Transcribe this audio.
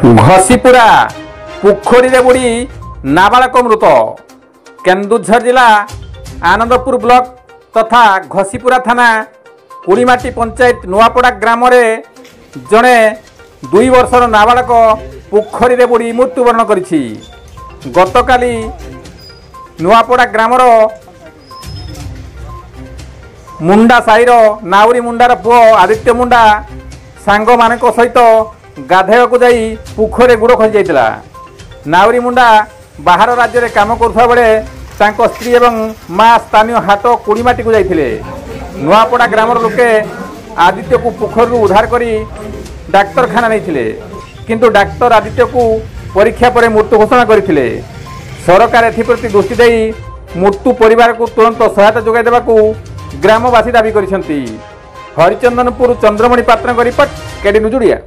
घसीपुरा पोखरी रे बुड़ी नाबालक मृत। केन्दुझर जिला आनंदपुर ब्लॉक तथा घसीपुरा थाना कुड़ीमाटी पंचायत नुआपड़ा ग्राम रे जड़े 2 वर्षर नाबालक पोखरी रे बुड़ी मृत्युवरण करिछि। गतकाली नुआपड़ा ग्रामर मुंडा साईर नाउरी मुंडार पुओ आदित्य मुंडा सांग मानक सहित गाधेयक जाई पोखरे गुड़ खसी जाइतिला। नाउरी मुंडा बाहर राज्य में काम करुवा बेले तांको स्त्री एवं माँ स्थानीय हाट कुड़ीमाटी को जाइथिले। नुआपड़ा ग्रामर लोके आदित्य को पोखरु उद्धार करी डाक्तरखाना नहीं, किंतु डाक्तर आदित्य को परीक्षा पर मृत्यु घोषणा करथिले। सरकार एथिप्रति दृष्टि देई मृत्यु परिवार को तुरंत सहायता जोगाई देबाकू ग्रामवासी दाबी करिसेंती। हरिचंदनपुर चंद्रमणि पात्र रिपोर्ट केडी न्यूज ओडिया।